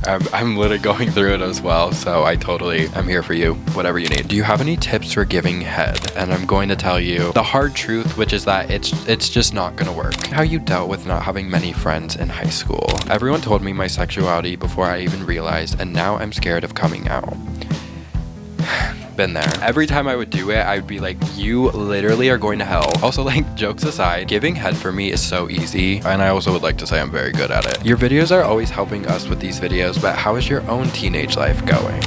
I'm literally going through it as well, so I totally am here for you, whatever you need. Do you have any tips for giving head? And I'm going to tell you the hard truth, which is that it's just not gonna work. How you dealt with not having many friends in high school. Everyone told me my sexuality before I even realized, and now I'm scared of coming out. Been there. Every time I would do it, I would be like, you literally are going to hell. Also, like, jokes aside, giving head for me is so easy, and I also would like to say I'm very good at it. Your videos are always helping us with these videos, but how is your own teenage life going?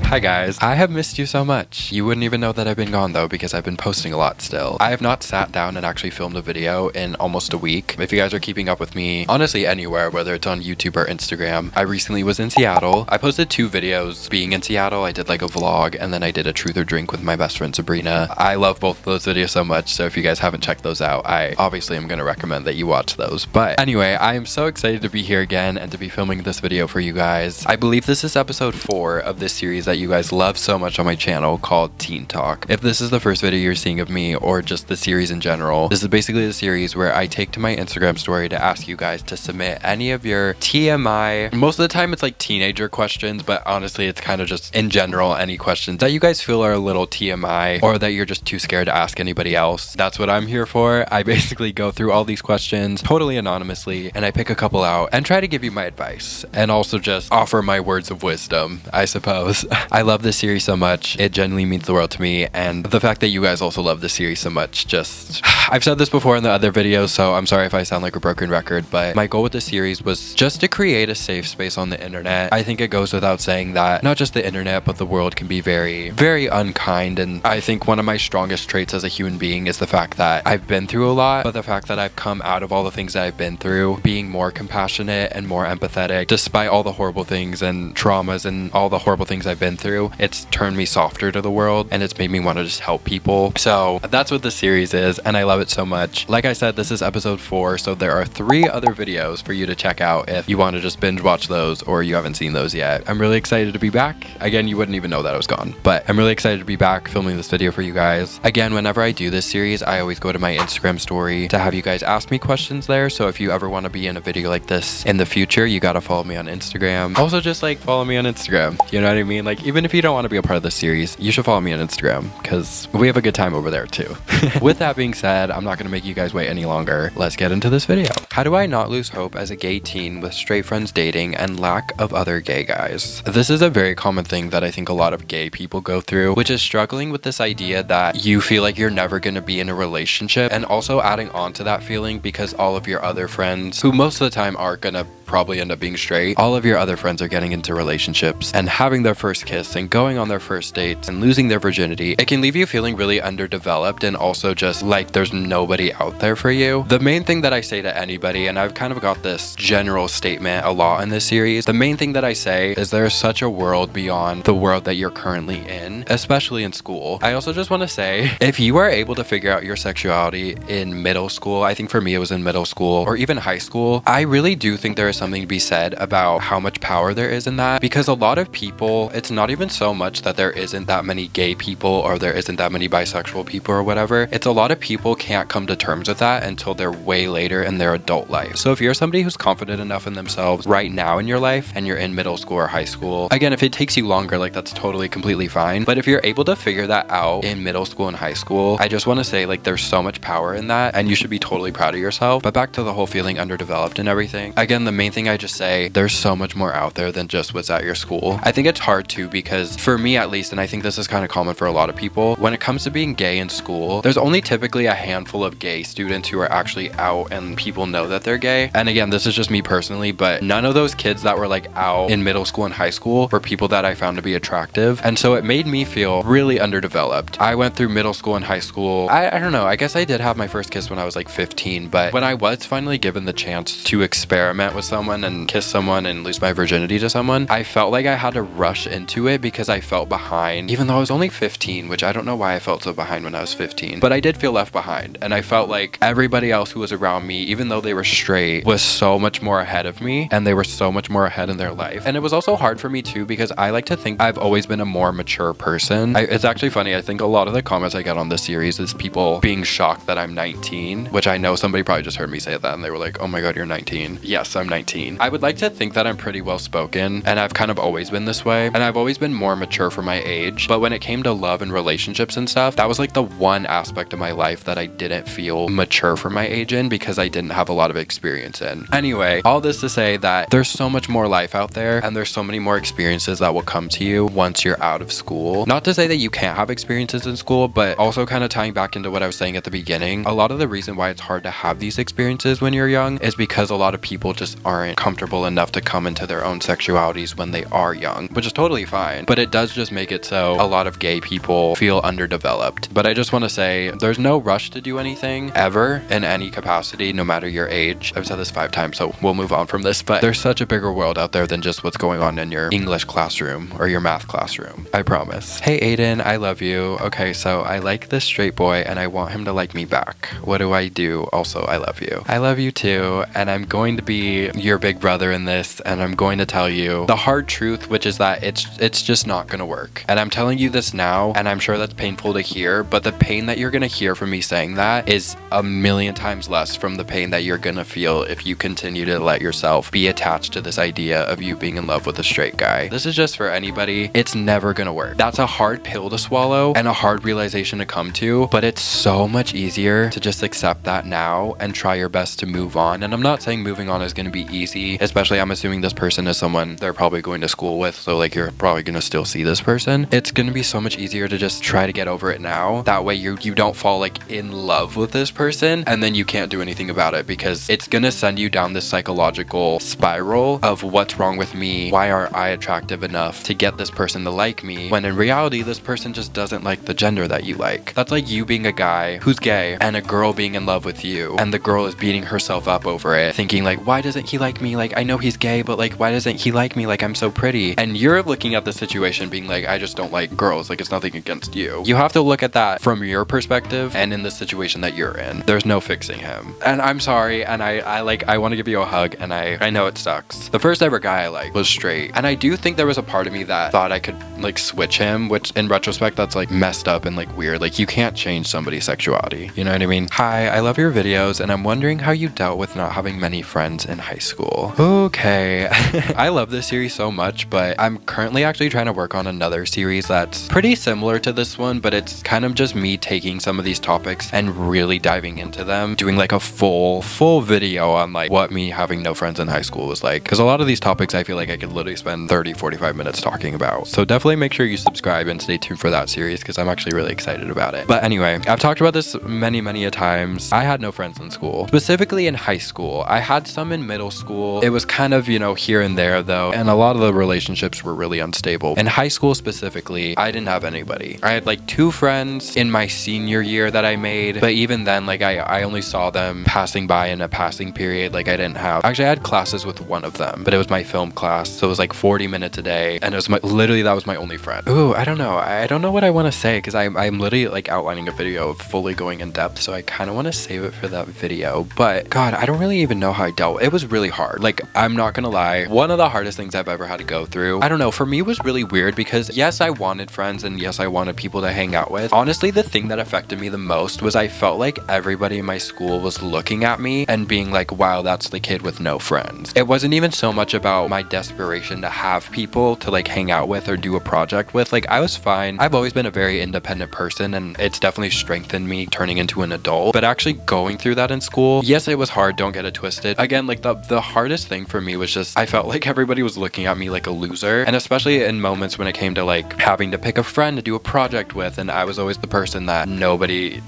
Hi guys, I have missed you so much. You wouldn't even know that I've been gone though, because I've been posting a lot still. I have not sat down and actually filmed a video in almost a week. If you guys are keeping up with me, honestly anywhere, whether it's on YouTube or Instagram, I recently was in Seattle. I posted 2 videos being in Seattle. I did like a vlog, and then I did a truth or drink with my best friend Sabrina. I love both of those videos so much, so if you guys haven't checked those out, I obviously am gonna recommend that you watch those. But anyway, I am so excited to be here again and to be filming this video for you guys. I believe this is episode 4 of this series that you guys love so much on my channel called Teen Talk. If this is the first video you're seeing of me or just the series in general, this is basically the series where I take to my Instagram story to ask you guys to submit any of your TMI. Most of the time it's like teenager questions, but honestly it's kind of just in general any questions that you guys feel are a little TMI or that you're just too scared to ask anybody else. That's what I'm here for. I basically go through all these questions totally anonymously, and I pick a couple out and try to give you my advice and also just offer my words of wisdom, I suppose. I love this series so much. It genuinely means the world to me, and the fact that you guys also love this series so much, just I've said this before in the other videos, so I'm sorry if I sound like a broken record, but my goal with this series was just to create a safe space on the internet. I think it goes without saying that not just the internet but the world can be very, very unkind, and I think one of my strongest traits as a human being is the fact that I've been through a lot, but the fact that I've come out of all the things that I've been through being more compassionate and more empathetic despite all the horrible things and traumas and all the horrible things I've been through. It's turned me softer to the world, and it's made me want to just help people. So that's what this series is, and I love it so much. Like I said, this is episode 4, so there are 3 other videos for you to check out if you want to just binge watch those or you haven't seen those yet. I'm really excited to be back. Again, you wouldn't even know that I was gone, but I'm really excited to be back filming this video for you guys. Again, whenever I do this series, I always go to my Instagram story to have you guys ask me questions there, so if you ever want to be in a video like this in the future, you gotta follow me on Instagram. Also, just like follow me on Instagram, you know what I mean? Like, even if you don't want to be a part of the series, you should follow me on Instagram because we have a good time over there too. With that being said, I'm not going to make you guys wait any longer. Let's get into this video. How do I not lose hope as a gay teen with straight friends dating and lack of other gay guys? This is a very common thing that I think a lot of gay people go through, which is struggling with this idea that you feel like you're never going to be in a relationship, and also adding on to that feeling because all of your other friends, who most of the time are going to probably end up being straight, all of your other friends are getting into relationships and having their first kiss and going on their first dates and losing their virginity. It can leave you feeling really underdeveloped and also just like there's nobody out there for you. The main thing that I say to anybody, and I've kind of got this general statement a lot in this series, the main thing that I say is there's such a world beyond the world that you're currently in, especially in school. I also just want to say, if you are able to figure out your sexuality in middle school, I think for me it was in middle school or even high school, I really do think there is something to be said about how much power there is in that, because a lot of people, it's not even so much that there isn't that many gay people or there isn't that many bisexual people or whatever. It's a lot of people can't come to terms with that until they're way later in their adult life. So if you're somebody who's confident enough in themselves right now in your life and you're in middle school or high school, again, if it takes you longer, like that's totally completely fine. But if you're able to figure that out in middle school and high school, I just want to say like there's so much power in that and you should be totally proud of yourself. But back to the whole feeling underdeveloped and everything. Again, the main thing I just say, there's so much more out there than just what's at your school. I think it's hard too because for me at least, and I think this is kind of common for a lot of people, when it comes to being gay in school, there's only typically a handful of gay students who are actually out and people know that they're gay. And again, this is just me personally, but none of those kids that were like out in middle school and high school were people that I found to be attractive. And so it made me feel really underdeveloped. I went through middle school and high school. I don't know, I guess I did have my first kiss when I was like 15, but when I was finally given the chance to experiment with someone and kiss someone and lose my virginity to someone, I felt like I had to rush into it because I felt behind, even though I was only 15, which I don't know why I felt so behind when I was 15, but I did feel left behind. And I felt like everybody else who was around me, even though they they were straight was so much more ahead of me, and they were so much more ahead in their life. And it was also hard for me too, because I like to think I've always been a more mature person. It's actually funny, I think a lot of the comments I get on this series is people being shocked that I'm 19, which I know somebody probably just heard me say that and they were like, oh my god, you're 19. Yes, I'm 19. I would like to think that I'm pretty well spoken, and I've kind of always been this way, and I've always been more mature for my age. But when it came to love and relationships and stuff, that was like the one aspect of my life that I didn't feel mature for my age in, because I didn't have a lot of experience in. Anyway, all this to say that there's so much more life out there, and there's so many more experiences that will come to you once you're out of school. Not to say that you can't have experiences in school, but also kind of tying back into what I was saying at the beginning, a lot of the reason why it's hard to have these experiences when you're young is because a lot of people just aren't comfortable enough to come into their own sexualities when they are young, which is totally fine, but it does just make it so a lot of gay people feel underdeveloped. But I just want to say there's no rush to do anything ever in any capacity, no matter your age. I've said this 5 times, so we'll move on from this, but there's such a bigger world out there than just what's going on in your English classroom or your math classroom. I promise. Hey Aiden, I love you. Okay, so I like this straight boy and I want him to like me back. What do I do? Also, I love you. I love you too, and I'm going to be your big brother in this, and I'm going to tell you the hard truth, which is that it's just not gonna work. And I'm telling you this now, and I'm sure that's painful to hear, but the pain that you're gonna hear from me saying that is a million times less from the pain that you're gonna feel if you continue to let yourself be attached to this idea of you being in love with a straight guy. This is just for anybody. It's never gonna work. That's a hard pill to swallow and a hard realization to come to, but it's so much easier to just accept that now and try your best to move on. And I'm not saying moving on is gonna be easy, especially I'm assuming this person is someone they're probably going to school with, so like you're probably gonna still see this person. It's gonna be so much easier to just try to get over it now. That way you don't fall like in love with this person and then you can't do anything about it, because it's gonna send you down this psychological spiral of what's wrong with me, why aren't I attractive enough to get this person to like me, when in reality this person just doesn't like the gender that you like. That's like you being a guy who's gay and a girl being in love with you, and the girl is beating herself up over it, thinking like, why doesn't he like me? Like, I know he's gay, but like, why doesn't he like me? Like, I'm so pretty. And you're looking at the situation being like, I just don't like girls. Like, it's nothing against you. You have to look at that from your perspective and in the situation that you're in. There's no fixing him. And I'm sorry, and I want to give you a hug, and I know it sucks. The first ever guy I liked was straight, and I do think there was a part of me that thought I could like switch him, which in retrospect that's like messed up and like weird. Like, you can't change somebody's sexuality, you know what I mean? Hi, I love your videos, and I'm wondering how you dealt with not having many friends in high school. Okay. I love this series so much, but I'm currently actually trying to work on another series that's pretty similar to this one, but it's kind of just me taking some of these topics and really diving into them, doing like a full video on like what me having no friends in high school was like, because a lot of these topics I feel like I could literally spend 30-45 minutes talking about. So definitely make sure you subscribe and stay tuned for that series, because I'm actually really excited about it. But anyway, I've talked about this many a times. I had no friends in school, specifically in high school. I had some in middle school. It was kind of, you know, here and there though, and a lot of the relationships were really unstable. In high school specifically, I didn't have anybody. I had like 2 friends in my senior year that I made, but even then, like I only saw them passing by in a passing period. Like, I didn't have, actually I had classes with one of them, but it was my film class, so it was like 40 minutes a day, and it was literally that was my only friend. Ooh, I don't know what I want to say, because I'm literally like outlining a video of fully going in depth, so I kind of want to save it for that video. But god, I don't really even know how I dealt. It was really hard. Like, I'm not gonna lie, one of the hardest things I've ever had to go through, I don't know, for me was really weird, because yes, I wanted friends, and yes, I wanted people to hang out with. Honestly, the thing that affected me the most was I felt like everybody in my school was looking at me and being like, wow, that's the kid with no friends. It wasn't even so much about my desperation to have people to like hang out with or do a project with. Like, I was fine. I've always been a very independent person, and it's definitely strengthened me turning into an adult. But actually going through that in school, yes, it was hard, don't get it twisted. Again, like the hardest thing for me was just I felt like everybody was looking at me like a loser, and especially in moments when it came to like having to pick a friend to do a project with, and I was always the person that nobody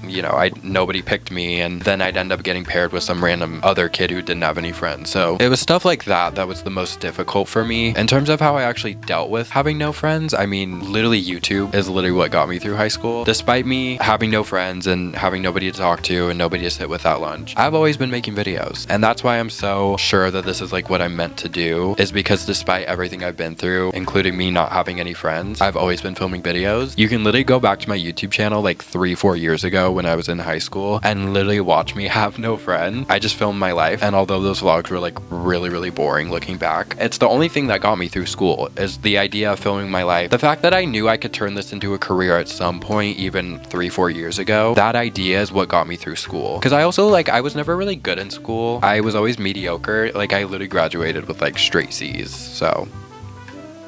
picked me, and then I'd end up getting paired with some random other kid who didn't have any friends. So it was stuff like that that was the most difficult for me. In terms of how I actually dealt with having no friends, I mean, literally YouTube is literally what got me through high school. Despite me having no friends and having nobody to talk to and nobody to sit with at lunch, I've always been making videos, and that's why I'm so sure that this is like what I'm meant to do, is because despite everything I've been through, including me not having any friends, I've always been filming videos. You can literally go back to my YouTube channel like 3-4 years ago when I was in high school and literally watch me have no friend. I just filmed my life. And although those vlogs were like really boring looking back, it's the only thing that got me through school, is the idea of filming my life. The fact that I knew I could turn this into a career at some point, even 3-4 years ago, that idea is what got me through school. Because I also I was never really good in school. I was always mediocre. Like I literally graduated with like straight C's. So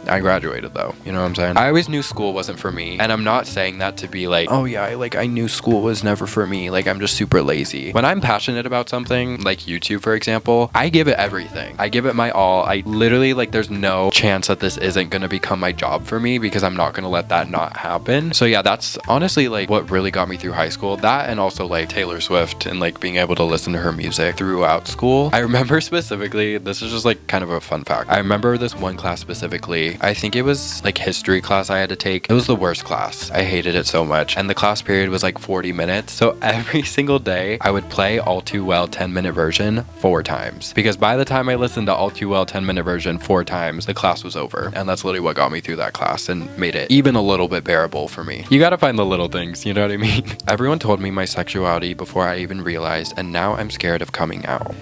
I graduated though, you know what I'm saying? I always knew school wasn't for me, and I'm not saying that to be like, oh yeah, I knew school was never for me, like I'm just super lazy. When I'm passionate about something, like YouTube for example, I give it everything. I give it my all. I literally there's no chance that this isn't gonna become my job for me, because I'm not gonna let that not happen. So yeah, that's honestly what really got me through high school. That, and also Taylor Swift, and being able to listen to her music throughout school. I remember specifically, this is just kind of a fun fact. I remember this one class specifically. I think it was history class I had to take. It was the worst class. I hated it so much. And the class period was 40 minutes. So every single day I would play All Too Well 10-minute version 4 times. Because by the time I listened to All Too Well 10-minute version 4 times, the class was over. And that's literally what got me through that class and made it even a little bit bearable for me. You gotta find the little things, you know what I mean? Everyone told me my sexuality before I even realized, and now I'm scared of coming out.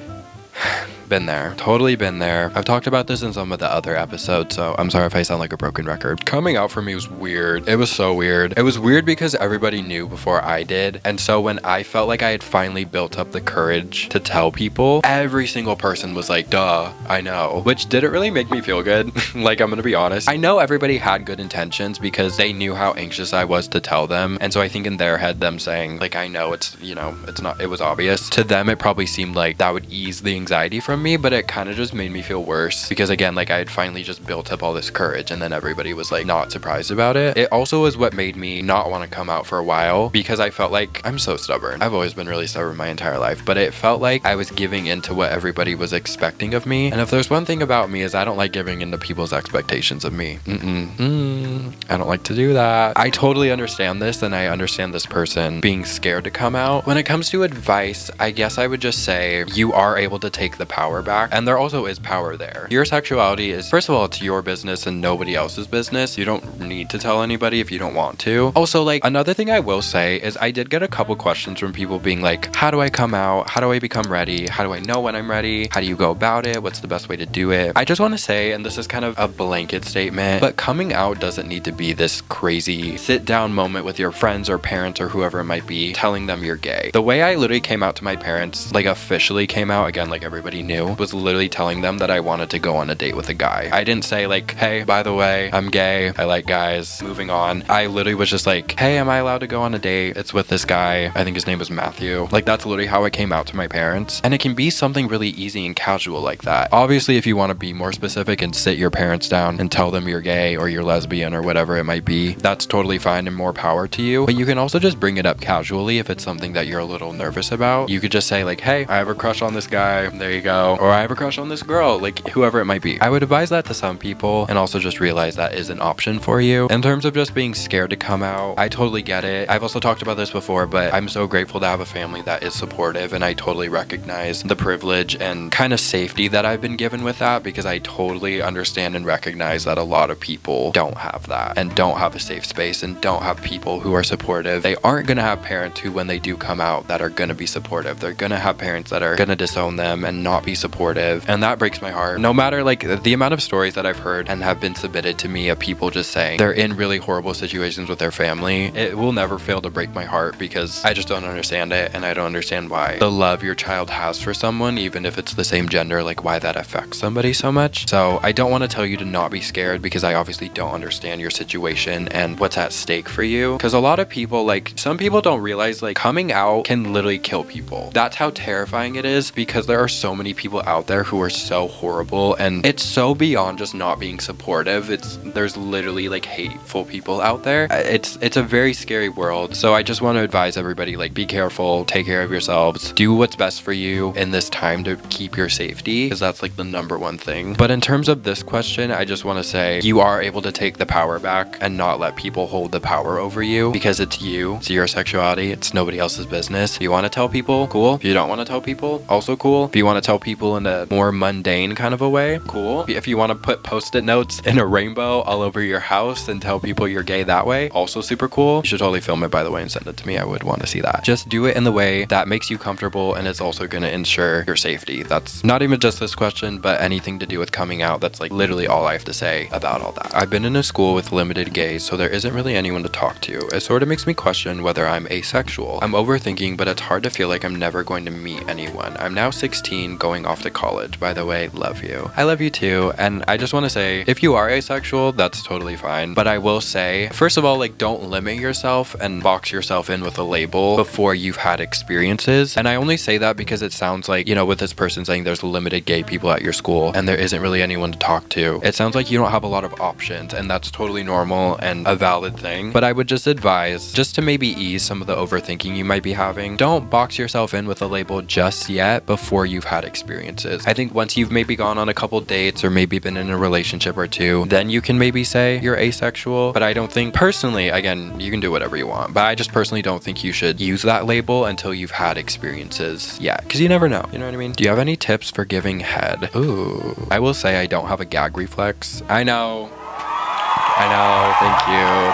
Been there. Totally been there. I've talked about this in some of the other episodes, so I'm sorry if I sound like a broken record. Coming out for me was weird. It was so weird. It was weird because everybody knew before I did, and so when I felt like I had finally built up the courage to tell people, every single person was like, duh, I know. Which didn't really make me feel good. I'm gonna be honest. I know everybody had good intentions because they knew how anxious I was to tell them, and so I think in their head, them saying, I know it's, it was obvious. To them, it probably seemed like that would ease the anxiety from me, but it kind of just made me feel worse because again, I had finally just built up all this courage, and then everybody was not surprised about it. It also was what made me not want to come out for a while, because I felt like I'm so stubborn. I've always been really stubborn my entire life, but it felt like I was giving into what everybody was expecting of me. And if there's one thing about me, is I don't like giving into people's expectations of me. I don't like to do that. I totally understand this, and I understand this person being scared to come out. When it comes to advice, I guess I would just say you are able to take the power back. And there also is power there. Your sexuality is, first of all, it's your business and nobody else's business. You don't need to tell anybody if you don't want to. Also, another thing I will say is I did get a couple questions from people being like, how do I come out? How do I become ready? How do I know when I'm ready? How do you go about it? What's the best way to do it? I just want to say, and this is kind of a blanket statement, but coming out doesn't need to be this crazy sit down moment with your friends or parents or whoever it might be, telling them you're gay. The way I literally came out to my parents, officially came out, again, everybody knew, was literally telling them that I wanted to go on a date with a guy. I didn't say hey, by the way, I'm gay, I like guys, moving on. I literally was just hey, am I allowed to go on a date? It's with this guy. I think his name was Matthew. That's literally how I came out to my parents. And it can be something really easy and casual like that. Obviously, if you want to be more specific and sit your parents down and tell them you're gay or you're lesbian or whatever it might be, that's totally fine and more power to you. But you can also just bring it up casually if it's something that you're a little nervous about. You could just say hey, I have a crush on this guy. There you go. Or I have a crush on this girl, whoever it might be. I would advise that to some people, and also just realize that is an option for you. In terms of just being scared to come out, I totally get it. I've also talked about this before, but I'm so grateful to have a family that is supportive, and I totally recognize the privilege and kind of safety that I've been given with that, because I totally understand and recognize that a lot of people don't have that and don't have a safe space and don't have people who are supportive. They aren't going to have parents who, when they do come out, that are going to be supportive. They're going to have parents that are going to disown them and not be supportive, and that breaks my heart. No matter the amount of stories that I've heard and have been submitted to me of people just saying they're in really horrible situations with their family, it will never fail to break my heart, because I just don't understand it, and I don't understand why the love your child has for someone, even if it's the same gender, why that affects somebody so much. So I don't want to tell you to not be scared, because I obviously don't understand your situation and what's at stake for you, because a lot of people, some people don't realize coming out can literally kill people. That's how terrifying it is, because there are so many people out there who are so horrible, and it's so beyond just not being supportive. There's literally hateful people out there. It's a very scary world. So I just want to advise everybody, be careful, take care of yourselves, do what's best for you in this time to keep your safety, because that's the number one thing. But in terms of this question, I just want to say you are able to take the power back and not let people hold the power over you, because it's you, it's your sexuality, it's nobody else's business. If you want to tell people, cool. If you don't want to tell people, also cool. If you want to tell people people in a more mundane kind of a way, cool. If you want to put post-it notes in a rainbow all over your house and tell people you're gay that way, also super cool. You should totally film it, by the way, and send it to me. I would want to see that. Just do it in the way that makes you comfortable, and it's also going to ensure your safety. That's not even just this question, but anything to do with coming out. That's like literally all I have to say about all that. I've been in a school with limited gays, so there isn't really anyone to talk to. It sort of makes me question whether I'm asexual. I'm overthinking, but it's hard to feel like I'm never going to meet anyone. I'm now 16, going off to college. By the way, love you. I love you too, and I just want to say, if you are asexual, that's totally fine. But I will say, first of all, like, don't limit yourself and box yourself in with a label before you've had experiences. And I only say that because it sounds like, you know, with this person saying there's limited gay people at your school and there isn't really anyone to talk to, it sounds like you don't have a lot of options, and that's totally normal and a valid thing. But I would just advise, just to maybe ease some of the overthinking you might be having, don't box yourself in with a label just yet before you've had experiences. I think once you've maybe gone on a couple dates or maybe been in a relationship or two, then you can maybe say you're asexual. But I don't think, personally, again, you can do whatever you want, but I just personally don't think you should use that label until you've had experiences yet, because you never know. You know what I mean? Do you have any tips for giving head? Ooh, I will say I don't have a gag reflex. I know.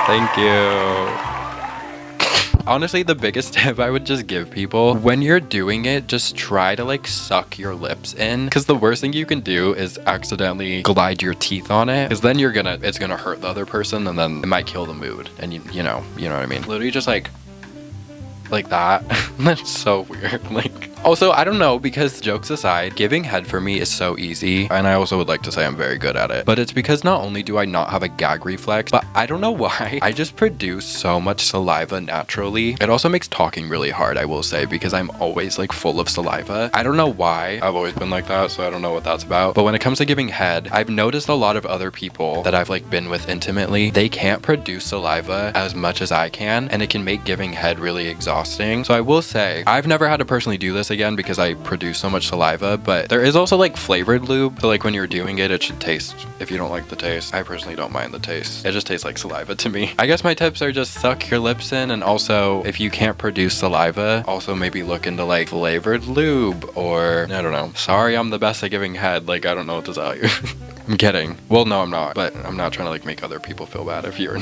Thank you. Honestly, the biggest tip I would just give people, when you're doing it, just try to like suck your lips in, because the worst thing you can do is accidentally glide your teeth on it, because then it's gonna hurt the other person, and then it might kill the mood. And you know what I mean? Literally just like that. That's so weird. Like, also, I don't know, because jokes aside, giving head for me is so easy, and I also would like to say I'm very good at it, but it's because not only do I not have a gag reflex, but I don't know why, I just produce so much saliva naturally. It also makes talking really hard, I will say, because I'm always like full of saliva. I don't know why. I've always been like that, so I don't know what that's about. But when it comes to giving head, I've noticed a lot of other people that I've like been with intimately, they can't produce saliva as much as I can, and it can make giving head really exhausting. So I will say, I've never had to personally do this again because I produce so much saliva, but there is also like flavored lube. So like when you're doing it, it should taste, if you don't like the taste, I personally don't mind the taste. It just tastes like saliva to me. I guess my tips are just suck your lips in, and also if you can't produce saliva, also maybe look into like flavored lube, or I don't know. Sorry, I'm the best at giving head. Like, I don't know what to tell you. I'm kidding. Well, no, I'm not, but I'm not trying to like make other people feel bad if you're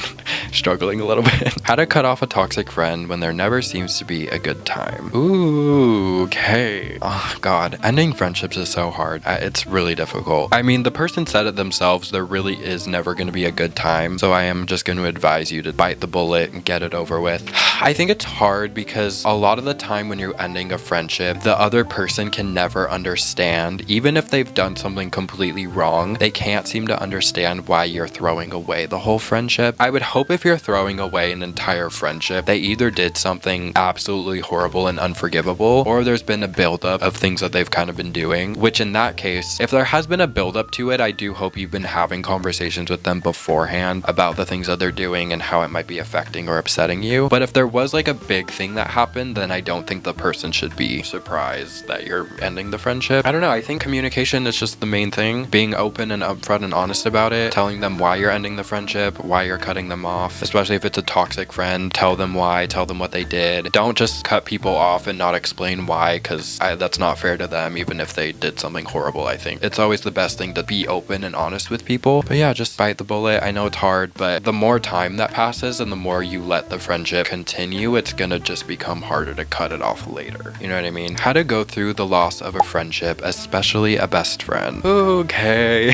struggling a little bit. How to cut off a toxic friend when there never seems to be a good time. Ooh, okay. Oh God, ending friendships is so hard. It's really difficult. I mean, the person said it themselves, there really is never going to be a good time. So I am just going to advise you to bite the bullet and get it over with. I think it's hard because a lot of the time when you're ending a friendship, the other person can never understand, even if they've done something completely wrong, they can't seem to understand why you're throwing away the whole friendship. I would hope if you're throwing away an entire friendship, they either did something absolutely horrible and unforgivable, or there's been a buildup of things that they've kind of been doing, which in that case, if there has been a buildup to it, I do hope you've been having conversations with them beforehand about the things that they're doing and how it might be affecting or upsetting you. But if there was like a big thing that happened, then I don't think the person should be surprised that you're ending the friendship. I don't know, I think communication is just the main thing. Being open and upfront and honest about it, telling them why you're ending the friendship, why you're cutting them off, especially if it's a toxic friend. Tell them why, tell them what they did. Don't just cut people off and not explain why, because that's not fair to them, even if they did something horrible. I think it's always the best thing to be open and honest with people. But yeah, just bite the bullet. I know it's hard, but the more time that passes and the more you let the friendship continue, it's gonna just become harder to cut it off later. You know what I mean? How to go through the loss of a friendship, especially a best friend. Okay.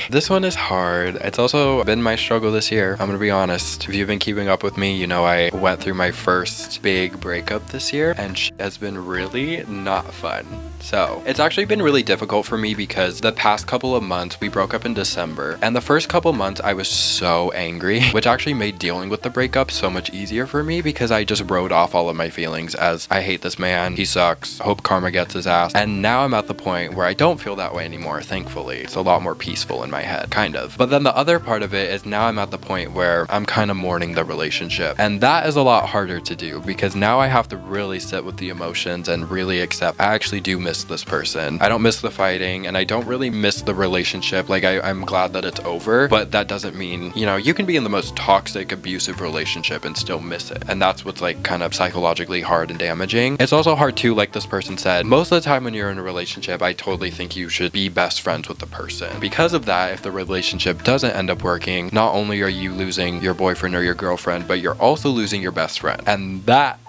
This one is hard. It's also been my struggle this year. I'm gonna be honest. If you've been keeping up with me, you know I went through my first big breakup this year, and it has been really not fun. So it's actually been really difficult for me because the past couple of months, we broke up in December, and the first couple months I was so angry, which actually made dealing with the breakup so much easier for me because I just wrote off all of my feelings as I hate this man, he sucks, hope karma gets his ass. And now I'm at the point where I don't feel that way anymore, thankfully. It's a lot more peaceful in my head, kind of. But then the other part of it is now I'm at the point where I'm kind of mourning the relationship, and that is a lot harder to do because now I have to really sit with the emotions and really accept I actually do miss miss this person. I don't miss the fighting, and I don't really miss the relationship. Like, I'm glad that it's over, but that doesn't mean, you know, you can be in the most toxic, abusive relationship and still miss it. And that's what's like kind of psychologically hard and damaging. It's also hard too, like this person said, most of the time when you're in a relationship, I totally think you should be best friends with the person. Because of that, if the relationship doesn't end up working, not only are you losing your boyfriend or your girlfriend, but you're also losing your best friend. And that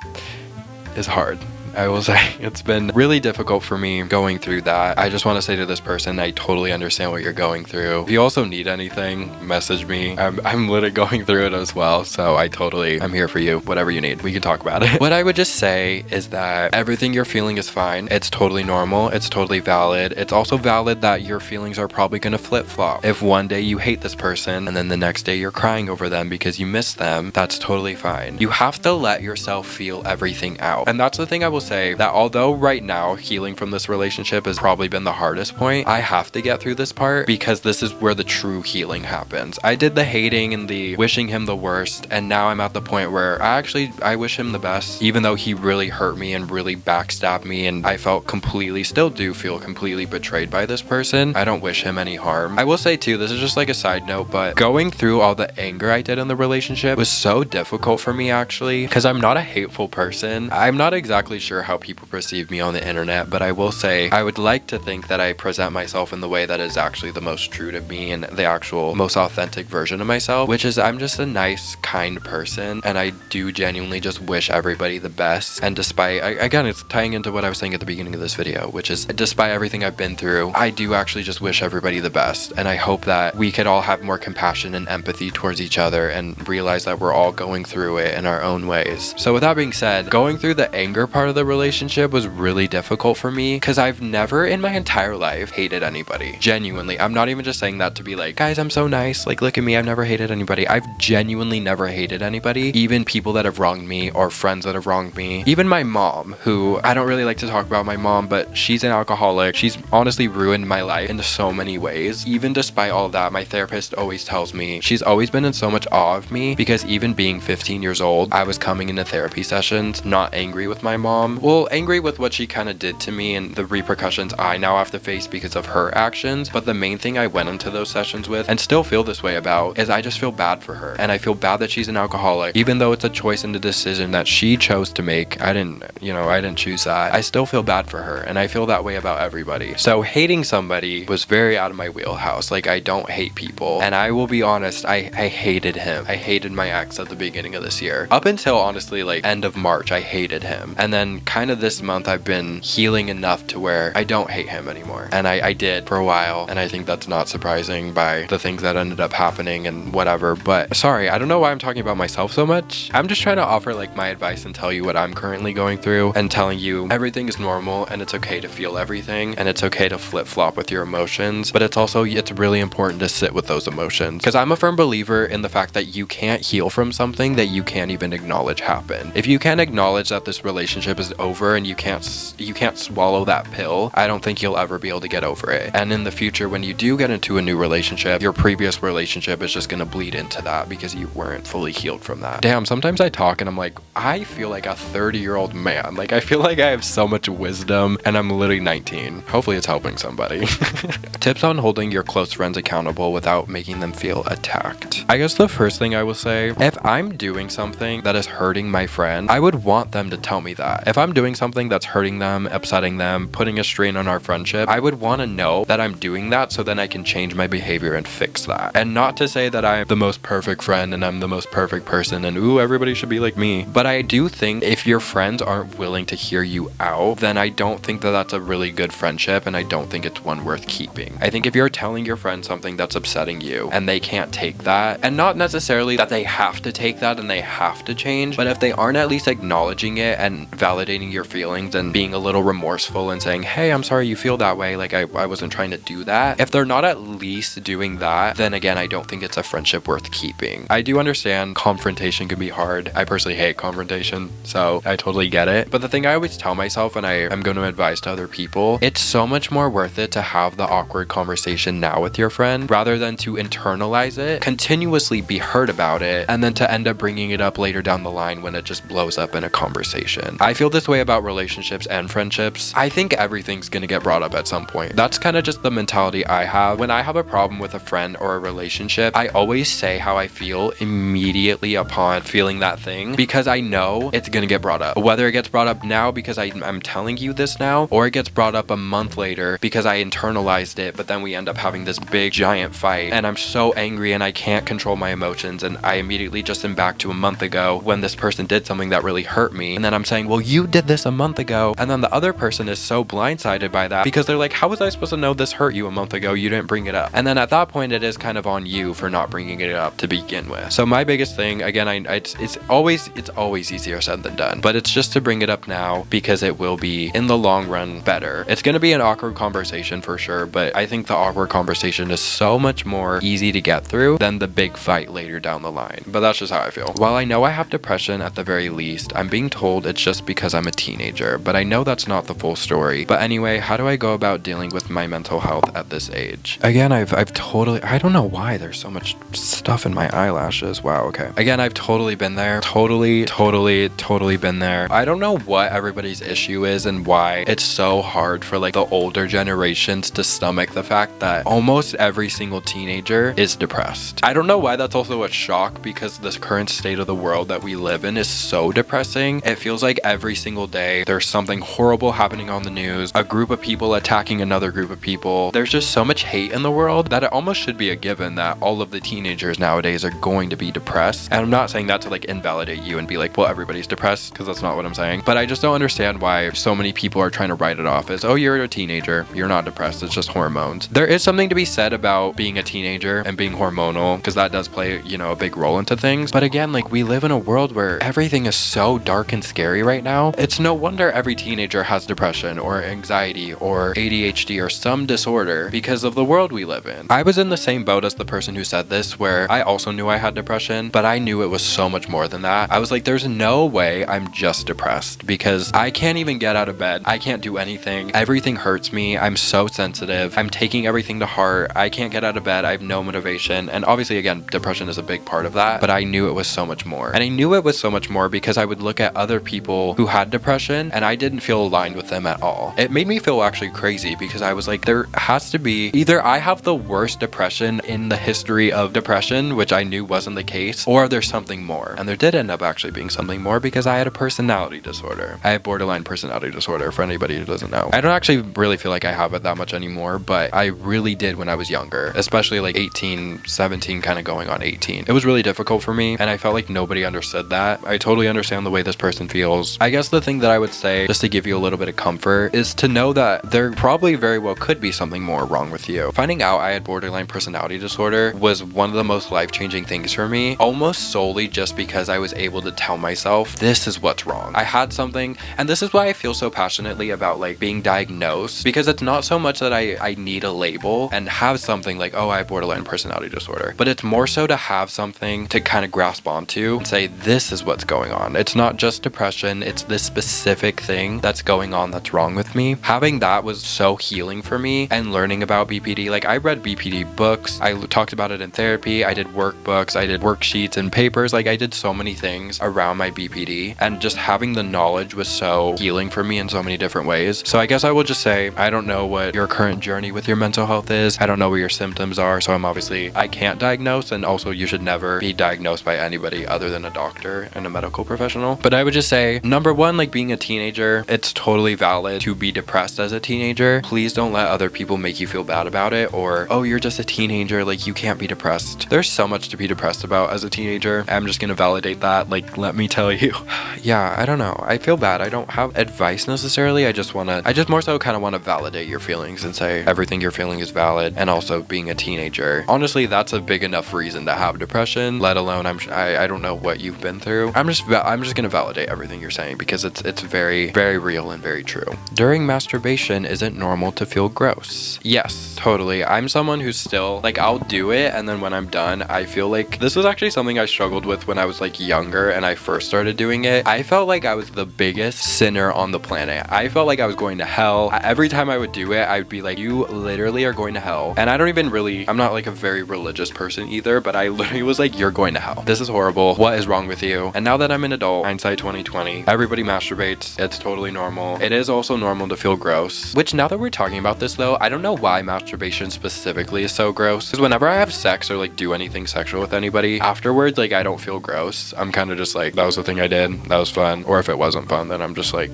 is hard. I will say it's been really difficult for me going through that. I just want to say to this person, I totally understand what you're going through. If you also need anything, message me. I'm literally going through it as well. So I'm here for you. Whatever you need, we can talk about it. What I would just say is that everything you're feeling is fine. It's totally normal. It's totally valid. It's also valid that your feelings are probably going to flip-flop. If one day you hate this person and then the next day you're crying over them because you miss them, that's totally fine. You have to let yourself feel everything out. And that's the thing I will say, that although right now healing from this relationship has probably been the hardest point, I have to get through this part because this is where the true healing happens. I did the hating and the wishing him the worst, and now I'm at the point where I wish him the best, even though he really hurt me and really backstabbed me, and I still do feel completely betrayed by this person. I don't wish him any harm. I will say too, this is just like a side note, but going through all the anger I did in the relationship was so difficult for me actually, because I'm not a hateful person. I'm not exactly sure how people perceive me on the internet, but I will say I would like to think that I present myself in the way that is actually the most true to me and the actual most authentic version of myself, which is I'm just a nice, kind person, and I do genuinely just wish everybody the best. And again, it's tying into what I was saying at the beginning of this video, which is despite everything I've been through, I do actually just wish everybody the best, and I hope that we could all have more compassion and empathy towards each other and realize that we're all going through it in our own ways. So with that being said, going through the anger part of the relationship was really difficult for me because I've never in my entire life hated anybody. Genuinely. I'm not even just saying that to be like, guys, I'm so nice. Like, look at me. I've never hated anybody. I've genuinely never hated anybody. Even people that have wronged me or friends that have wronged me. Even my mom, who I don't really like to talk about my mom, but she's an alcoholic. She's honestly ruined my life in so many ways. Even despite all that, my therapist always tells me she's always been in so much awe of me because even being 15 years old, I was coming into therapy sessions not angry with my mom. Well, angry with what she kind of did to me and the repercussions I now have to face because of her actions. But the main thing I went into those sessions with and still feel this way about is I just feel bad for her. And I feel bad that she's an alcoholic. Even though it's a choice and a decision that she chose to make, I didn't choose that. I still feel bad for her. And I feel that way about everybody. So hating somebody was very out of my wheelhouse. Like, I don't hate people. And I will be honest, I hated him. I hated my ex at the beginning of this year. Up until honestly like end of March, I hated him. And then kind of this month I've been healing enough to where I don't hate him anymore. And I did for a while, and I think that's not surprising by the things that ended up happening and whatever. But sorry, I don't know why I'm talking about myself so much. I'm just trying to offer like my advice and tell you what I'm currently going through and telling you everything is normal and it's okay to feel everything and it's okay to flip-flop with your emotions, but it's really important to sit with those emotions, because I'm a firm believer in the fact that you can't heal from something that you can't even acknowledge happened. If you can't acknowledge that this relationship is over and you can't swallow that pill, I don't think you'll ever be able to get over it. And in the future, when you do get into a new relationship, your previous relationship is just gonna bleed into that because you weren't fully healed from that. Damn, sometimes I talk and I'm like, I feel like a 30-year-old man. Like, I feel like I have so much wisdom and I'm literally 19. Hopefully it's helping somebody. Tips on holding your close friends accountable without making them feel attacked. I guess the first thing I will say, if I'm doing something that is hurting my friend, I would want them to tell me that. If I'm doing something that's hurting them, upsetting them, putting a strain on our friendship, I would want to know that I'm doing that so then I can change my behavior and fix that. And not to say that I'm the most perfect friend and I'm the most perfect person and ooh, everybody should be like me. But I do think if your friends aren't willing to hear you out, then I don't think that that's a really good friendship, and I don't think it's one worth keeping. I think if you're telling your friend something that's upsetting you and they can't take that, and not necessarily that they have to take that and they have to change, but if they aren't at least acknowledging it and validating your feelings and being a little remorseful and saying, hey, I'm sorry you feel that way, like I wasn't trying to do that. If they're not at least doing that, then again, I don't think it's a friendship worth keeping. I do understand confrontation can be hard. I personally hate confrontation, so I totally get it. But the thing I always tell myself, and I'm going to advise to other people, it's so much more worth it to have the awkward conversation now with your friend rather than to internalize it, continuously be hurt about it, and then to end up bringing it up later down the line when it just blows up in a conversation. I feel this way about relationships and friendships. I think everything's gonna get brought up at some point. That's kind of just the mentality I have. When I have a problem with a friend or a relationship, I always say how I feel immediately upon feeling that thing, because I know it's gonna get brought up. Whether it gets brought up now because I'm telling you this now, or it gets brought up a month later because I internalized it, but then we end up having this big giant fight and I'm so angry and I can't control my emotions, and I immediately just am back to a month ago when this person did something that really hurt me, and then I'm saying, well, you did this a month ago, and then the other person is so blindsided by that because they're like, how was I supposed to know this hurt you a month ago? You didn't bring it up. And then at that point it is kind of on you for not bringing it up to begin with. So my biggest thing, again, it's always easier said than done, but it's just to bring it up now because it will be in the long run better. It's going to be an awkward conversation for sure, but I think the awkward conversation is so much more easy to get through than the big fight later down the line. But that's just how I feel. While I know I have depression at the very least, I'm being told it's just because I'm a teenager, but I know that's not the full story. But anyway, how do I go about dealing with my mental health at this age? Again, I've totally, I don't know why there's so much stuff in my eyelashes. Wow, okay. Again, I've totally been there. Totally been there. I don't know what everybody's issue is and why it's so hard for like the older generations to stomach the fact that almost every single teenager is depressed. I don't know why that's also a shock, because this current state of the world that we live in is so depressing. It feels like every single day there's something horrible happening on the news, a group of people attacking another group of people. There's just so much hate in the world that it almost should be a given that all of the teenagers nowadays are going to be depressed. And I'm not saying that to like invalidate you and be like, well, everybody's depressed, because that's not what I'm saying. But I just don't understand why so many people are trying to write it off as, oh, you're a teenager, you're not depressed, it's just hormones. There is something to be said about being a teenager and being hormonal, because that does play, you know, a big role into things. But again, like, we live in a world where everything is so dark and scary right now. It's no wonder every teenager has depression or anxiety or ADHD or some disorder because of the world we live in. I was in the same boat as the person who said this, where I also knew I had depression, but I knew it was so much more than that. I was like, there's no way I'm just depressed, because I can't even get out of bed. I can't do anything. Everything hurts me. I'm so sensitive. I'm taking everything to heart. I can't get out of bed. I have no motivation. And obviously, again, depression is a big part of that, but I knew it was so much more. And I knew it was so much more because I would look at other people who had depression and I didn't feel aligned with them at all. It made me feel actually crazy, because I was like, there has to be, either I have the worst depression in the history of depression, which I knew wasn't the case, or there's something more. And there did end up actually being something more, because I had a personality disorder. I have borderline personality disorder, for anybody who doesn't know. I don't actually really feel like I have it that much anymore, but I really did when I was younger, especially like 18, 17, kind of going on 18. It was really difficult for me, and I felt like nobody understood that. I totally understand the way this person feels. I guess the thing that I would say, just to give you a little bit of comfort, is to know that there probably very well could be something more wrong with you. Finding out I had borderline personality disorder was one of the most life-changing things for me, almost solely just because I was able to tell myself, this is what's wrong. I had something, and this is why I feel so passionately about like being diagnosed, because it's not so much that I need a label and have something like, oh, I have borderline personality disorder, but it's more so to have something to kind of grasp onto and say, this is what's going on. It's not just depression, it's this specific thing that's going on that's wrong with me. Having that was so healing for me, and learning about BPD, like I read BPD books, I talked about it in therapy, I did workbooks, I did worksheets and papers, like I did so many things around my BPD, and just having the knowledge was so healing for me in so many different ways. So I guess I will just say, I don't know what your current journey with your mental health is. I don't know what your symptoms are, so I can't diagnose, and also you should never be diagnosed by anybody other than a doctor and a medical professional. But I would just say, number one, like being a teenager, it's totally valid to be depressed as a teenager. Please don't let other people make you feel bad about it, or, oh, you're just a teenager, like you can't be depressed. There's so much to be depressed about as a teenager. I'm just gonna validate that. Like, let me tell you. Yeah, I don't know. I feel bad. I don't have advice necessarily. I just more so kind of want to validate your feelings and say everything you're feeling is valid. And also, being a teenager, honestly, that's a big enough reason to have depression, let alone I don't know what you've been through. I'm just gonna validate everything you're saying, because it's very, very real and very true. During masturbation, is it normal to feel gross? Yes, totally. I'm someone who's still like, I'll do it, and then when I'm done, I feel like this was actually something I struggled with when I was like younger and I first started doing it. I felt like I was the biggest sinner on the planet. I felt like I was going to hell. Every time I would do it, I would be like, you literally are going to hell. And I'm not like a very religious person either, but I literally was like, you're going to hell. This is horrible. What is wrong with you? And now that I'm an adult, hindsight 2020, everybody masturbates. It's totally normal. It is also normal to feel gross, which now that we're talking about this though, I don't know why masturbation specifically is so gross. Because whenever I have sex or like do anything sexual with anybody, afterwards, like I don't feel gross. I'm kind of just like, that was the thing I did. That was fun. Or if it wasn't fun, then I'm just like,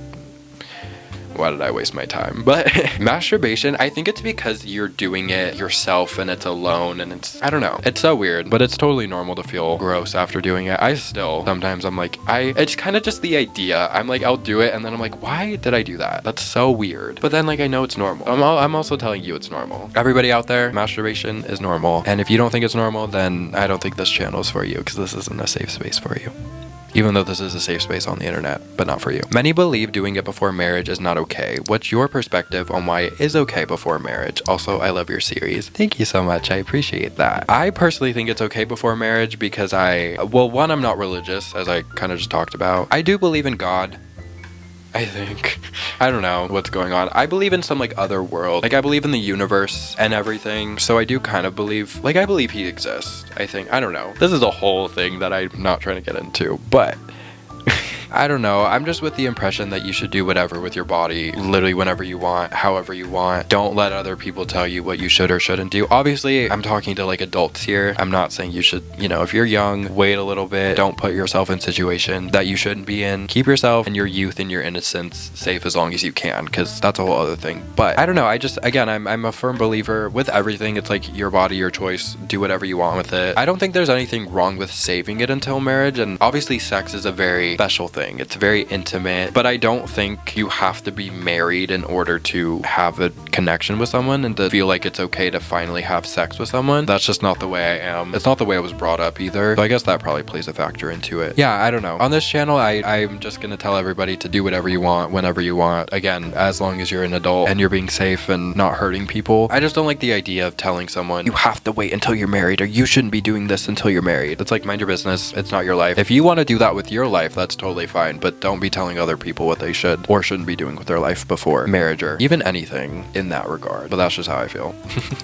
why did I waste my time? But masturbation, I think it's because you're doing it yourself and it's alone and it's, I don't know. It's so weird, but it's totally normal to feel gross after doing it. I still, sometimes I'm like, it's kind of just the idea. I'm like, I'll do it and then I'm like, why did I do that? That's so weird. But then like, I know it's normal. I'm also telling you it's normal. Everybody out there, masturbation is normal. And if you don't think it's normal, then I don't think this channel is for you because this isn't a safe space for you. Even though this is a safe space on the internet, but not for you. Many believe doing it before marriage is not okay. What's your perspective on why it is okay before marriage? Also, I love your series. Thank you so much. I appreciate that. I personally think it's okay before marriage because one, I'm not religious, as I kind of just talked about. I do believe in God. I think. I don't know what's going on. I believe in some like other world. Like I believe in the universe and everything. So I do kind of believe, like I believe he exists. I think. I don't know. This is a whole thing that I'm not trying to get into, but I don't know. I'm just with the impression that you should do whatever with your body, literally whenever you want, however you want. Don't let other people tell you what you should or shouldn't do. Obviously, I'm talking to like adults here. I'm not saying you should, if you're young, wait a little bit. Don't put yourself in situations that you shouldn't be in. Keep yourself and your youth and your innocence safe as long as you can, because that's a whole other thing. But I don't know. I'm a firm believer with everything. It's like your body, your choice. Do whatever you want with it. I don't think there's anything wrong with saving it until marriage. And obviously, sex is a very special thing. It's very intimate, but I don't think you have to be married in order to have a connection with someone and to feel like it's okay to finally have sex with someone. That's just not the way I am. It's not the way I was brought up either. So I guess that probably plays a factor into it. Yeah, I don't know. On this channel, I'm just gonna tell everybody to do whatever you want, whenever you want. Again, as long as you're an adult and you're being safe and not hurting people. I just don't like the idea of telling someone, you have to wait until you're married or you shouldn't be doing this until you're married. It's like, mind your business. It's not your life. If you want to do that with your life, that's totally fine. But don't be telling other people what they should or shouldn't be doing with their life before marriage or even anything in that regard. But that's just how I feel.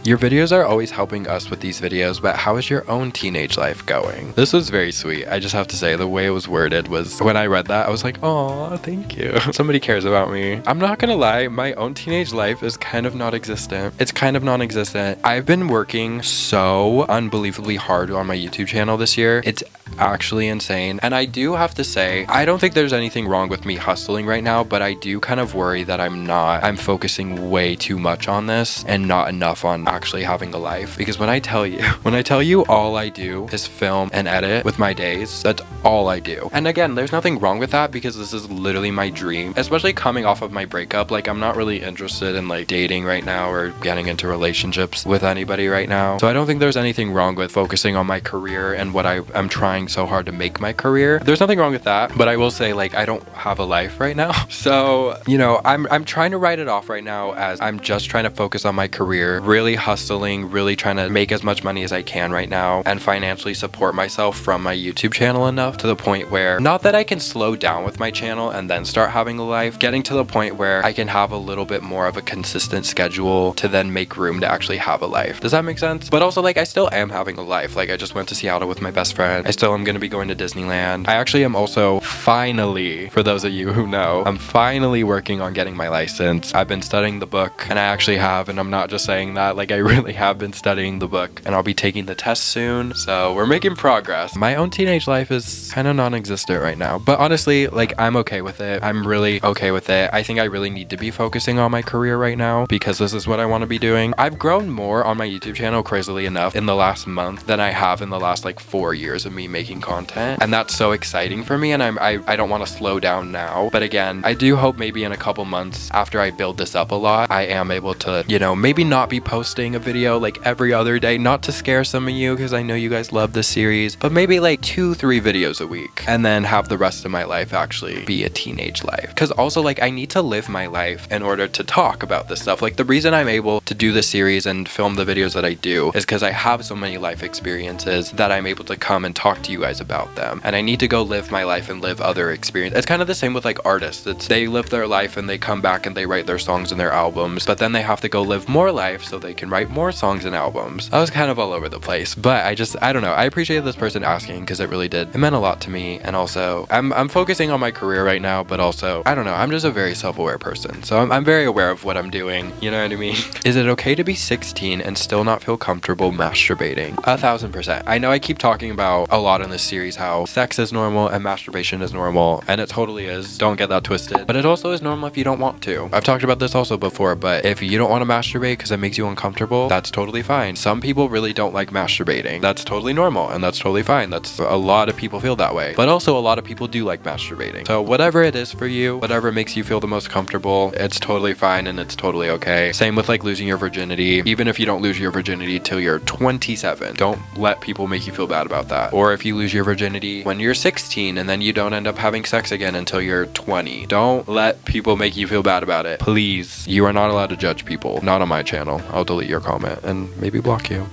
Your videos are always helping us with these videos, but how is your own teenage life going? This was very sweet. I just have to say, the way it was worded was, when I read that, I was like, oh, thank you. Somebody cares about me. I'm not gonna lie, my own teenage life is kind of non-existent. It's kind of non-existent. I've been working so unbelievably hard on my YouTube channel this year. It's actually insane. And I do have to say, I don't think there's anything wrong with me hustling right now, but I do kind of worry that I'm focusing way too much on this and not enough on actually having a life. Because when I tell you all I do is film and edit with my days, that's all I do. And again, there's nothing wrong with that because this is literally my dream, especially coming off of my breakup. Like, I'm not really interested in like dating right now or getting into relationships with anybody right now. So I don't think there's anything wrong with focusing on my career and what I'm trying so hard to make my career. There's nothing wrong with that, but I will say, like, I don't have a life right now. So, I'm trying to write it off right now as I'm just trying to focus on my career, really hustling, really trying to make as much money as I can right now and financially support myself from my YouTube channel enough to the point where, not that I can slow down with my channel and then start having a life, getting to the point where I can have a little bit more of a consistent schedule to then make room to actually have a life. Does that make sense? But also, like, I still am having a life. Like, I just went to Seattle with my best friend. I still am going to be going to Disneyland. I actually am also finally, for those of you who know, I'm finally working on getting my license. I've been studying the book, and I actually have, and I'm not just saying that, like, I really have been studying the book, and I'll be taking the test soon. So we're making progress. My own teenage life is kind of non-existent right now, but honestly, like, I'm okay with it. I'm really okay with it. I think I really need to be focusing on my career right now because this is what I want to be doing. I've grown more on my YouTube channel, crazily enough, in the last month than I have in the last like 4 years of me making content, and that's so exciting for me. And I don't want to slow down now, but again, I do hope maybe in a couple months after I build this up a lot, I am able to, maybe not be posting a video like every other day, not to scare some of you because I know you guys love this series, but maybe like 2-3 videos a week, and then have the rest of my life actually be a teenage life. Because also, like, I need to live my life in order to talk about this stuff. Like, the reason I'm able to do this series and film the videos that I do is because I have so many life experiences that I'm able to come and talk to you you guys about them, and I need to go live my life and live other experiences. It's kind of the same with like artists. They live their life and they come back and they write their songs and their albums, but then they have to go live more life so they can write more songs and albums. I was kind of all over the place, but I don't know. I appreciate this person asking because it really did. It meant a lot to me, and also I'm focusing on my career right now, but also I don't know. I'm just a very self-aware person, so I'm very aware of what I'm doing. You know what I mean? Is it okay to be 16 and still not feel comfortable masturbating? 1000%. I know I keep talking about a lot in this series how sex is normal and masturbation is normal, and it totally is. Don't get that twisted. But it also is normal if you don't want to. I've talked about this also before, but if you don't want to masturbate because it makes you uncomfortable, that's totally fine. Some people really don't like masturbating. That's totally normal and that's totally fine. That's a lot of people feel that way. But also a lot of people do like masturbating. So whatever it is for you, whatever makes you feel the most comfortable, it's totally fine and it's totally okay. Same with like losing your virginity. Even if you don't lose your virginity till you're 27, don't let people make you feel bad about that. Or if you lose your virginity when you're 16 and then you don't end up having sex again until you're 20, don't let people make you feel bad about it. Please. You are not allowed to judge people. Not on my channel. I'll delete your comment and maybe block you.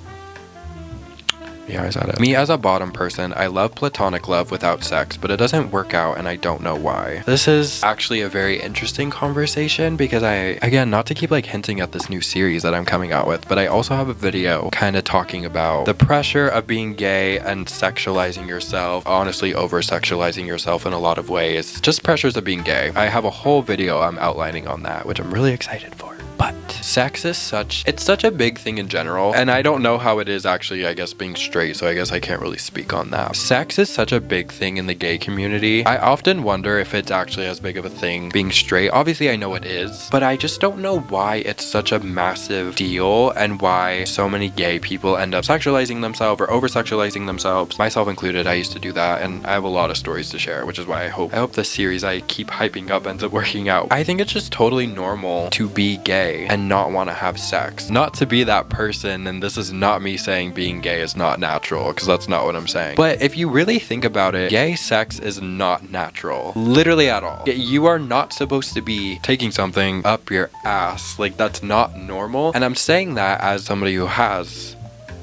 Yeah, I said it. Me as a bottom person, I love platonic love without sex, but it doesn't work out and I don't know why. This is actually a very interesting conversation because again, not to keep like hinting at this new series that I'm coming out with, but I also have a video kind of talking about the pressure of being gay and sexualizing yourself, honestly over-sexualizing yourself in a lot of ways. Just pressures of being gay. I have a whole video I'm outlining on that, which I'm really excited for. But sex is such a big thing in general, and I don't know how it is actually, I guess, being straight, so I guess I can't really speak on that. Sex is such a big thing in the gay community. I often wonder if it's actually as big of a thing being straight. Obviously I know it is, but I just don't know why it's such a massive deal and why so many gay people end up sexualizing themselves or over-sexualizing themselves, myself included. I used to do that, and I have a lot of stories to share, which is why I hope the series I keep hyping up ends up working out. I think it's just totally normal to be gay and not want to have sex. Not to be that person, and this is not me saying being gay is not natural, because that's not what I'm saying. But if you really think about it, gay sex is not natural. Literally at all. You are not supposed to be taking something up your ass. Like, that's not normal. And I'm saying that as somebody who has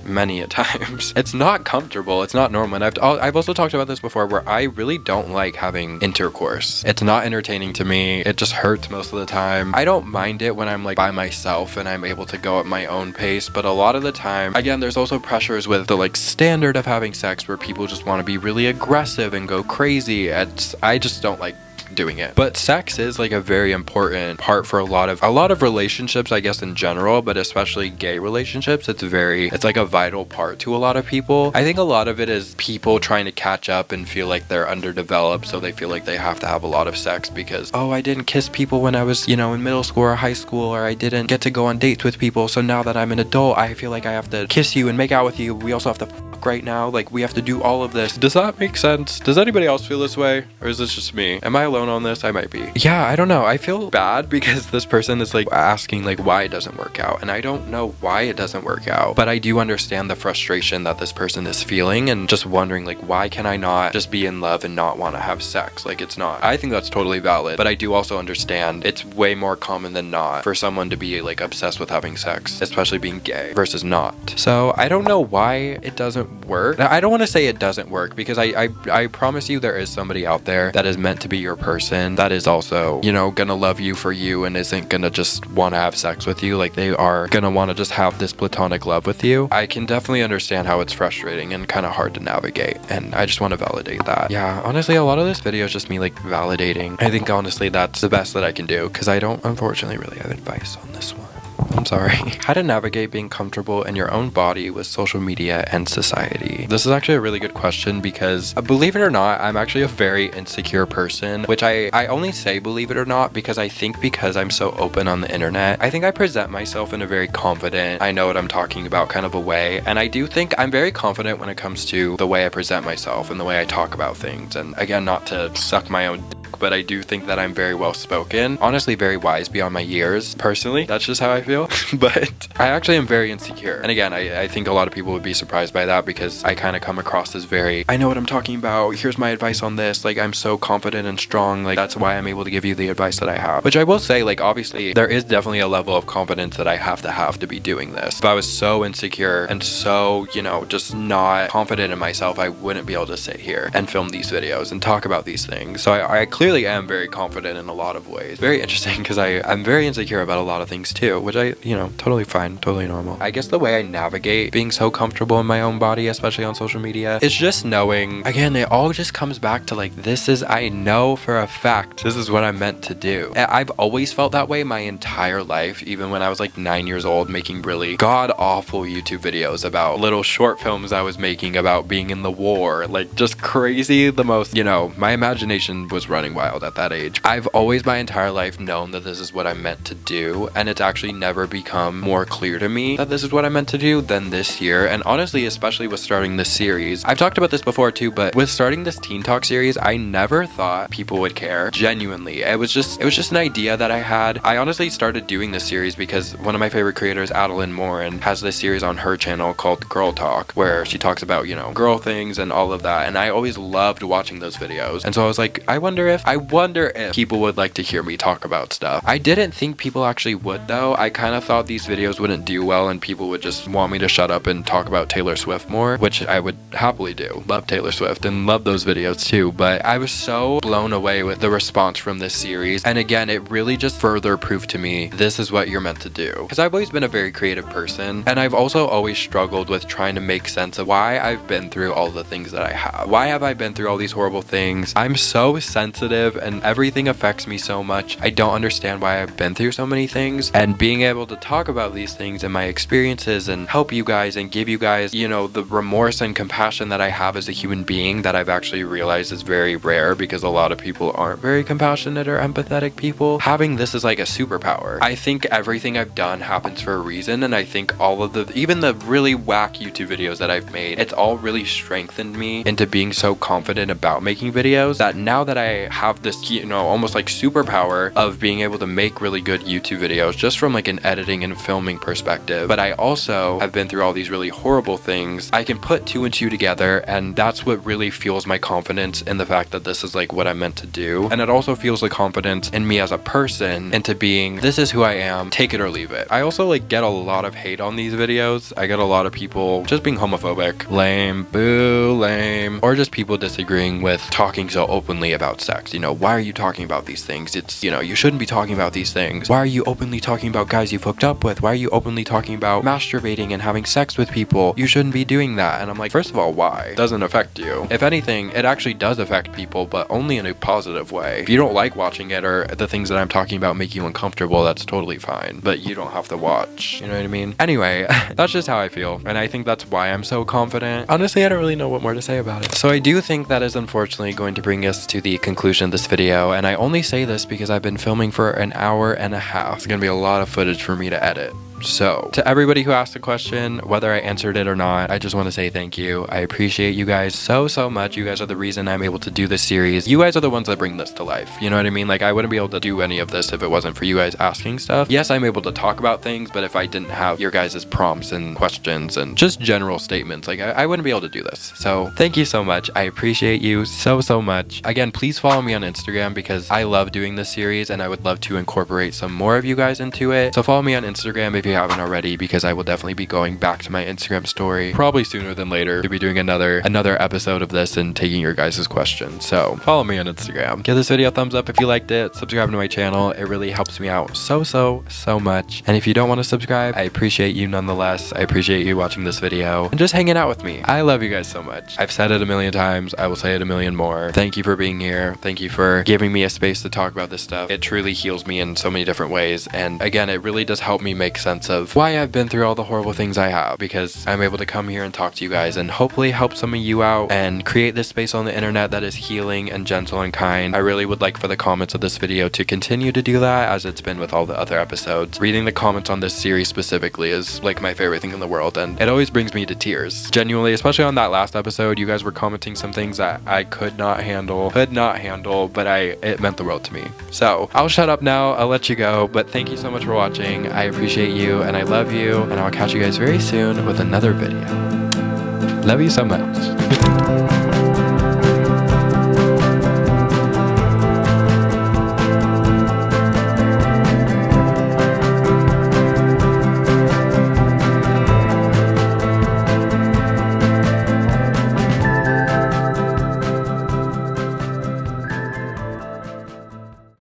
many a times. It's not comfortable. It's not normal. And I've also talked about this before where I really don't like having intercourse. It's not entertaining to me. It just hurts most of the time. I don't mind it when I'm like by myself and I'm able to go at my own pace, but a lot of the time, again, there's also pressures with the like standard of having sex where people just want to be really aggressive and go crazy. I just don't like doing it. But sex is like a very important part for a lot of relationships, I guess, in general, but especially gay relationships. It's like a vital part to a lot of people. I think a lot of it is people trying to catch up and feel like they're underdeveloped, so they feel like they have to have a lot of sex because, oh, I didn't kiss people when I was, in middle school or high school, or I didn't get to go on dates with people, so now that I'm an adult, I feel like I have to kiss you and make out with you. We also have to fuck right now. Like, we have to do all of this. Does that make sense? Does anybody else feel this way? Or is this just me? Am I alone on this? I might be. Yeah, I don't know. I feel bad because this person is like asking like why it doesn't work out, and I don't know why it doesn't work out, but I do understand the frustration that this person is feeling and just wondering like, why can I not just be in love and not want to have sex? Like, it's not. I think that's totally valid, but I do also understand it's way more common than not for someone to be like obsessed with having sex, especially being gay versus not. So I don't know why it doesn't work. Now, I don't want to say it doesn't work because I promise you there is somebody out there that is meant to be your person, that is also, gonna love you for you and isn't gonna just want to have sex with you. Like, they are gonna want to just have this platonic love with you. I can definitely understand how it's frustrating and kind of hard to navigate, and I just want to validate that. Yeah, honestly, a lot of this video is just me like validating. I think honestly that's the best that I can do because I don't unfortunately really have advice on this one. I'm sorry. How to navigate being comfortable in your own body with social media and society. This is actually a really good question because believe it or not, I'm actually a very insecure person, which I only say believe it or not because I think because I'm so open on the internet, I think I present myself in a very confident, I know what I'm talking about kind of a way. And I do think I'm very confident when it comes to the way I present myself and the way I talk about things. And again, not to suck my own dick, but I do think that I'm very well spoken. Honestly, very wise beyond my years. Personally, that's just how I feel. But I actually am very insecure. And again, I think a lot of people would be surprised by that because I kind of come across as very, I know what I'm talking about. Here's my advice on this. Like, I'm so confident and strong. Like, that's why I'm able to give you the advice that I have. Which I will say, like, obviously, there is definitely a level of confidence that I have to be doing this. If I was so insecure and so, you know, just not confident in myself, I wouldn't be able to sit here and film these videos and talk about these things. So I clearly am very confident in a lot of ways. Very interesting because I'm very insecure about a lot of things too, which you know, totally fine, totally normal. I guess the way I navigate being so comfortable in my own body, especially on social media, is just knowing, again, it all just comes back to like, I know for a fact, this is what I'm meant to do. I've always felt that way my entire life, even when I was like 9 years old, making really god-awful YouTube videos about little short films I was making about being in the war, like just crazy, the most, you know, my imagination was running wild at that age. I've always my entire life known that this is what I'm meant to do, and it's actually never become more clear to me that this is what I'm meant to do than this year. And honestly, especially with starting this series, I've talked about this before too, but with starting this Teen Talk series, I never thought people would care. Genuinely, it was just an idea that I had. I honestly started doing this series because one of my favorite creators, Adeline Morin, has this series on her channel called Girl Talk, where she talks about, you know, girl things and all of that, and I always loved watching those videos. And so I was like, I wonder if people would like to hear me talk about stuff. I didn't think people actually would though. I kind of thought these videos wouldn't do well and people would just want me to shut up and talk about Taylor Swift more, which I would happily do. Love Taylor Swift and love those videos too, but I was so blown away with the response from this series. And again, it really just further proved to me this is what you're meant to do. Because I've always been a very creative person, and I've also always struggled with trying to make sense of why I've been through all the things that I have. Why have I been through all these horrible things? I'm so sensitive and everything affects me so much. I don't understand why I've been through so many things, and being able to talk about these things and my experiences and help you guys and give you guys, you know, the remorse and compassion that I have as a human being that I've actually realized is very rare because a lot of people aren't very compassionate or empathetic people. Having this is like a superpower. I think everything I've done happens for a reason, and I think all of even the really whack YouTube videos that I've made, it's all really strengthened me into being so confident about making videos that now that I have this, you know, almost like superpower of being able to make really good YouTube videos just from like an editing and filming perspective, but I also have been through all these really horrible things, I can put 2 and 2 together, and that's what really fuels my confidence in the fact that this is like what I'm meant to do. And it also fuels the confidence in me as a person into being, this is who I am, take it or leave it. I also like get a lot of hate on these videos. I get a lot of people just being homophobic, lame, boo, lame, or just people disagreeing with talking so openly about sex. You know, why are you talking about these things? It's, you know, you shouldn't be talking about these things. Why are you openly talking about guys you've hooked up with? Why are you openly talking about masturbating and having sex with people? You shouldn't be doing that. And I'm like, first of all, why? It doesn't affect you. If anything, it actually does affect people, but only in a positive way. If you don't like watching it or the things that I'm talking about make you uncomfortable, that's totally fine, but you don't have to watch. You know what I mean? Anyway, that's just how I feel, and I think that's why I'm so confident. Honestly, I don't really know what more to say about it. So I do think that is unfortunately going to bring us to the conclusion of this video, and I only say this because I've been filming for an hour and a half. It's gonna be a lot of footage for me to edit. So, to everybody who asked a question, whether I answered it or not, I just want to say thank you. I appreciate you guys so much. You guys are the reason I'm able to do this series. You guys are the ones that bring this to life. You know what I mean? Like, I wouldn't be able to do any of this if it wasn't for you guys asking stuff. Yes, I'm able to talk about things, but if I didn't have your guys' prompts and questions and just general statements, like, I wouldn't be able to do this. So, thank you so much. I appreciate you so much. Again, please follow me on Instagram because I love doing this series and I would love to incorporate some more of you guys into it. So, follow me on Instagram if you haven't already, because I will definitely be going back to my Instagram story probably sooner than later to be doing another episode of this and taking your guys' questions. So follow me on Instagram. Give this video a thumbs up if you liked it. Subscribe to my channel. It really helps me out so much. And if you don't want to subscribe, I appreciate you nonetheless. I appreciate you watching this video and just hanging out with me. I love you guys so much. I've said it a million times. I will say it a million more. Thank you for being here. Thank you for giving me a space to talk about this stuff. It truly heals me in so many different ways. And again, it really does help me make sense sense of why I've been through all the horrible things I have, because I'm able to come here and talk to you guys and hopefully help some of you out and create this space on the internet that is healing and gentle and kind. I really would like for the comments of this video to continue to do that, as it's been with all the other episodes. Reading the comments on this series specifically is like my favorite thing in the world, and it always brings me to tears. Genuinely, especially on that last episode, you guys were commenting some things that I could not handle, but it meant the world to me. So I'll shut up now, I'll let you go, but thank you so much for watching. I appreciate you and I love you, and I'll catch you guys very soon with another video. Love you so much.